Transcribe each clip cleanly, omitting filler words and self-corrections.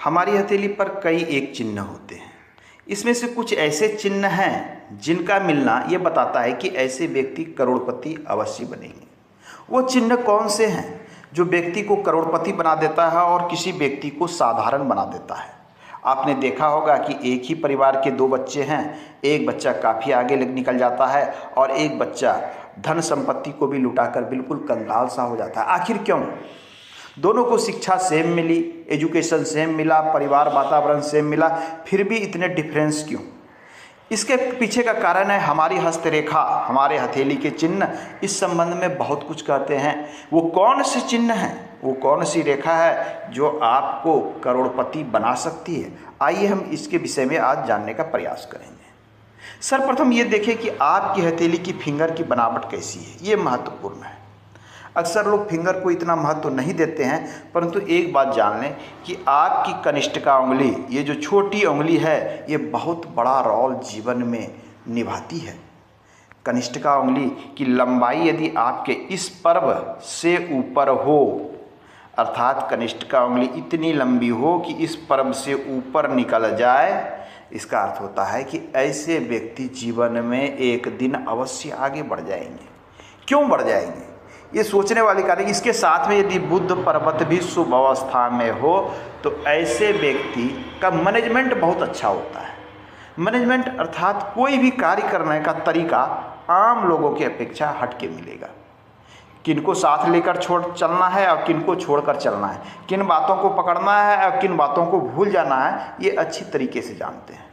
हमारी हथेली पर कई एक चिन्ह होते हैं। इसमें से कुछ ऐसे चिन्ह हैं जिनका मिलना ये बताता है कि ऐसे व्यक्ति करोड़पति अवश्य बनेंगे। वो चिन्ह कौन से हैं जो व्यक्ति को करोड़पति बना देता है और किसी व्यक्ति को साधारण बना देता है? आपने देखा होगा कि एक ही परिवार के दो बच्चे हैं, एक बच्चा काफ़ी आगे निकल जाता है और एक बच्चा धन संपत्ति को भी लुटाकर बिल्कुल कंगाल सा हो जाता है। आखिर क्यों? दोनों को शिक्षा सेम मिली, एजुकेशन सेम मिला, परिवार वातावरण सेम मिला, फिर भी इतने डिफरेंस क्यों? इसके पीछे का कारण है हमारी हस्तरेखा, हमारे हथेली के चिन्ह इस संबंध में बहुत कुछ कहते हैं। वो कौन से चिन्ह हैं, वो कौन सी रेखा है जो आपको करोड़पति बना सकती है? आइए हम इसके विषय में आज जानने का प्रयास करेंगे। सर्वप्रथम ये देखें कि आपकी हथेली की फिंगर की बनावट कैसी है, ये महत्वपूर्ण है। अक्सर लोग फिंगर को इतना महत्व नहीं देते हैं, परंतु एक बात जान लें कि आपकी कनिष्ठिका उंगली, ये जो छोटी उंगली है, ये बहुत बड़ा रोल जीवन में निभाती है। कनिष्ठिका उंगली की लंबाई यदि आपके इस पर्व से ऊपर हो, अर्थात कनिष्ठिका उंगली इतनी लंबी हो कि इस पर्व से ऊपर निकल जाए, इसका अर्थ होता है कि ऐसे व्यक्ति जीवन में एक दिन अवश्य आगे बढ़ जाएंगे। क्यों बढ़ जाएंगे? ये सोचने वाली कार्य। इसके साथ में यदि बुध पर्वत भी शुभ अवस्था में हो तो ऐसे व्यक्ति का मैनेजमेंट बहुत अच्छा होता है। मैनेजमेंट अर्थात कोई भी कार्य करने का तरीका आम लोगों की अपेक्षा हटके मिलेगा। किनको साथ लेकर छोड़ चलना है और किनको छोड़कर चलना है, किन बातों को पकड़ना है और किन बातों को भूल जाना है, ये अच्छी तरीके से जानते हैं।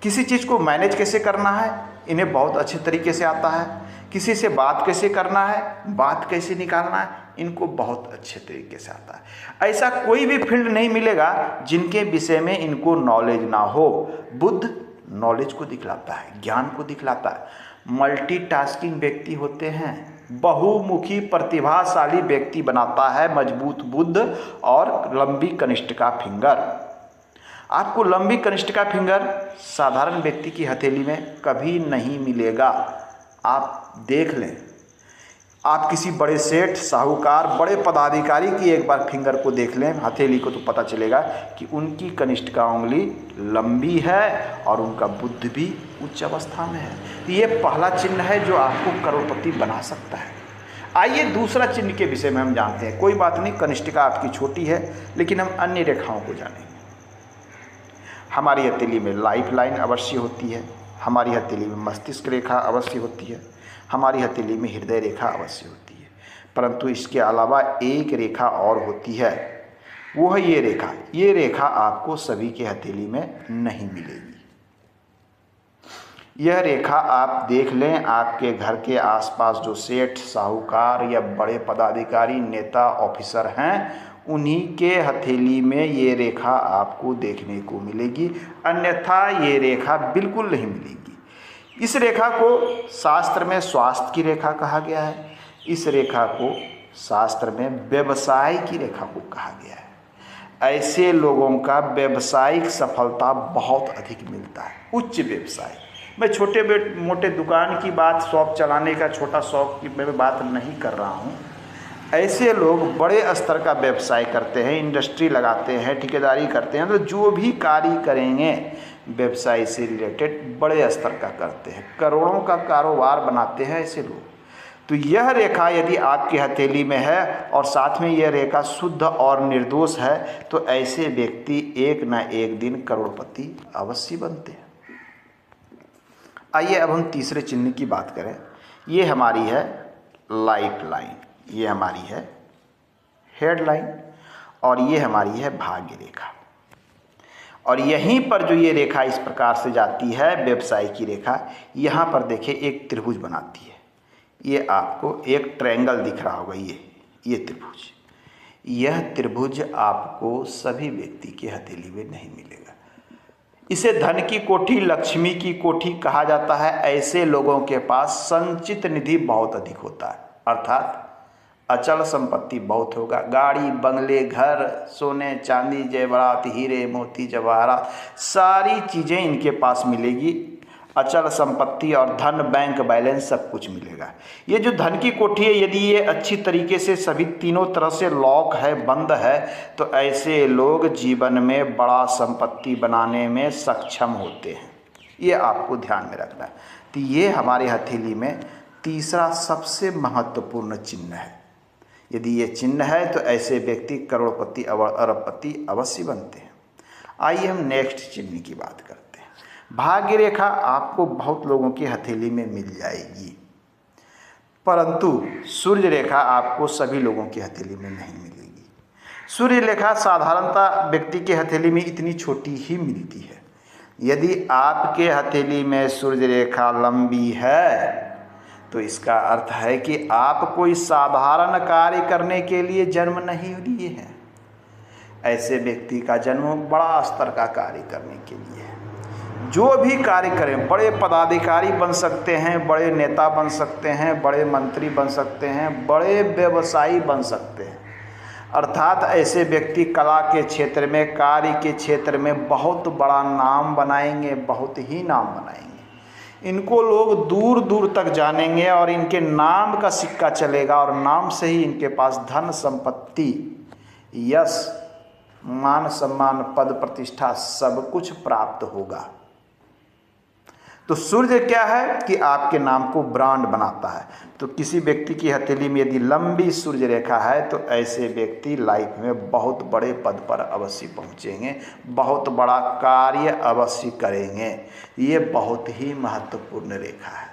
किसी चीज़ को मैनेज कैसे करना है, इन्हें बहुत अच्छे तरीके से आता है। किसी से बात कैसे करना है, बात कैसे निकालना है, इनको बहुत अच्छे तरीके से आता है। ऐसा कोई भी फील्ड नहीं मिलेगा जिनके विषय में इनको नॉलेज ना हो। बुध नॉलेज को दिखलाता है, ज्ञान को दिखलाता है। मल्टीटास्किंग व्यक्ति होते हैं, बहुमुखी प्रतिभाशाली व्यक्ति बनाता है मजबूत बुध और लंबी कनिष्ठिका फिंगर। आपको लंबी कनिष्ठिका फिंगर साधारण व्यक्ति की हथेली में कभी नहीं मिलेगा। आप देख लें, आप किसी बड़े सेठ, साहूकार, बड़े पदाधिकारी की एक बार फिंगर को देख लें, हथेली को, तो पता चलेगा कि उनकी कनिष्ठिका उंगली लंबी है और उनका बुद्ध भी उच्च अवस्था में है। ये पहला चिन्ह है जो आपको करोड़पति बना सकता है। आइए दूसरा चिन्ह के विषय में हम जानते हैं। कोई बात नहीं, कनिष्ठिका आपकी छोटी है, लेकिन हम अन्य रेखाओं को जानेंगे। हमारी हथेली में लाइफ लाइन अवश्य होती है, हमारी हथेली में मस्तिष्क रेखा अवश्य होती है, हमारी हथेली में हृदय रेखा अवश्य होती है। परंतु इसके अलावा एक रेखा और होती है, वो है ये रेखा। ये रेखा आपको सभी के हथेली में नहीं मिलेगी। यह रेखा आप देख लें, आपके घर के आसपास जो सेठ, साहूकार या बड़े पदाधिकारी, नेता, ऑफिसर हैं, उन्हीं के हथेली में ये रेखा आपको देखने को मिलेगी, अन्यथा ये रेखा बिल्कुल नहीं मिलेगी। इस रेखा को शास्त्र में स्वास्थ्य की रेखा कहा गया है। इस रेखा को शास्त्र में व्यवसाय की रेखा को कहा गया है। ऐसे लोगों का व्यवसायिक सफलता बहुत अधिक मिलता है, उच्च व्यवसाय। मैं छोटे मोटे दुकान की बात, शॉप चलाने का छोटा शौक की मैं बात नहीं कर रहा हूँ। ऐसे लोग बड़े स्तर का व्यवसाय करते हैं, इंडस्ट्री लगाते हैं, ठेकेदारी करते हैं, तो जो भी कार्य करेंगे व्यवसाय से रिलेटेड बड़े स्तर का करते हैं, करोड़ों का कारोबार बनाते हैं ऐसे लोग। तो यह रेखा यदि आपकी हथेली में है और साथ में यह रेखा शुद्ध और निर्दोष है, तो ऐसे व्यक्ति एक न एक दिन करोड़पति अवश्य बनते हैं। आइए अब हम तीसरे चिन्ह की बात करें। ये हमारी है लाइफ लाइन, ये हमारी है हेड लाइन और ये हमारी है भाग्य रेखा। और यहीं पर जो ये रेखा इस प्रकार से जाती है, व्यवसाय की रेखा, यहाँ पर देखिए एक त्रिभुज बनाती है। ये आपको एक ट्रायंगल दिख रहा होगा, ये त्रिभुज। यह त्रिभुज आपको सभी व्यक्ति के हथेली में नहीं मिलेगा। इसे धन की कोठी, लक्ष्मी की कोठी कहा जाता है। ऐसे लोगों के पास संचित निधि बहुत अधिक होता है, अर्थात अचल संपत्ति बहुत होगा। गाड़ी, बंगले, घर, सोने चांदी, जेवरात, हीरे मोती जवाहरात, सारी चीज़ें इनके पास मिलेगी। अचल संपत्ति और धन, बैंक बैलेंस सब कुछ मिलेगा। ये जो धन की कोठी है, यदि ये अच्छी तरीके से सभी तीनों तरह से लॉक है, बंद है, तो ऐसे लोग जीवन में बड़ा संपत्ति बनाने में सक्षम होते हैं। ये आपको ध्यान में रखना है। तो ये हमारी हथेली में तीसरा सबसे महत्वपूर्ण चिन्ह है। यदि ये चिन्ह है तो ऐसे व्यक्ति करोड़पति अरबपति अवश्य बनते हैं। आइए हम नेक्स्ट चिन्ह की बात करते हैं। भाग्य रेखा आपको बहुत लोगों की हथेली में मिल जाएगी, परंतु सूर्य रेखा आपको सभी लोगों की हथेली में नहीं मिलेगी। सूर्य रेखा साधारणतः व्यक्ति के हथेली में इतनी छोटी ही मिलती है। यदि आपके हथेली में सूर्य रेखा लंबी है तो इसका अर्थ है कि आप कोई साधारण कार्य करने के लिए जन्म नहीं लिए हैं। ऐसे व्यक्ति का जन्म बड़ा स्तर का कार्य करने के लिए है। जो भी कार्य करें, बड़े पदाधिकारी बन सकते हैं, बड़े नेता बन सकते हैं, बड़े मंत्री बन सकते हैं, बड़े व्यवसायी बन सकते हैं। अर्थात ऐसे व्यक्ति कला के क्षेत्र में, कार्य के क्षेत्र में बहुत बड़ा नाम बनाएंगे, बहुत ही नाम बनाएंगे। इनको लोग दूर दूर तक जानेंगे और इनके नाम का सिक्का चलेगा और नाम से ही इनके पास धन, संपत्ति, यश, मान सम्मान, पद प्रतिष्ठा सब कुछ प्राप्त होगा। तो सूर्य क्या है कि आपके नाम को ब्रांड बनाता है। तो किसी व्यक्ति की हथेली में यदि लंबी सूर्य रेखा है तो ऐसे व्यक्ति लाइफ में बहुत बड़े पद पर अवश्य पहुंचेंगे, बहुत बड़ा कार्य अवश्य करेंगे। ये बहुत ही महत्वपूर्ण रेखा है।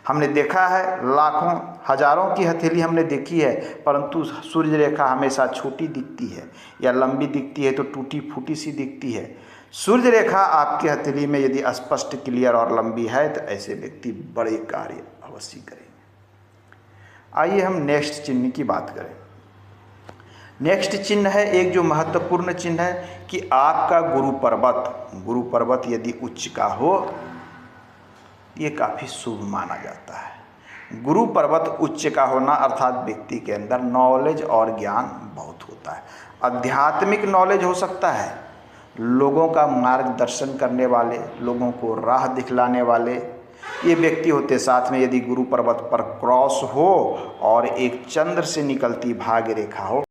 हमने देखा है लाखों हजारों की हथेली हमने देखी है, परंतु सूर्य रेखा हमेशा छोटी दिखती है या लंबी दिखती है तो टूटी फूटी सी दिखती है। सूर्य रेखा आपके हथेली में यदि स्पष्ट, क्लियर और लंबी है तो ऐसे व्यक्ति बड़े कार्य अवश्य करेंगे। आइए हम नेक्स्ट चिन्ह की बात करें। नेक्स्ट चिन्ह है एक जो महत्वपूर्ण चिन्ह है कि आपका गुरु पर्वत यदि उच्च का हो, ये काफ़ी शुभ माना जाता है। गुरु पर्वत उच्च का होना अर्थात व्यक्ति के अंदर नॉलेज और ज्ञान बहुत होता है। आध्यात्मिक नॉलेज हो सकता है, लोगों का मार्गदर्शन करने वाले, लोगों को राह दिखलाने वाले ये व्यक्ति होते। साथ में यदि गुरु पर्वत पर क्रॉस हो और एक चंद्र से निकलती भाग्य रेखा हो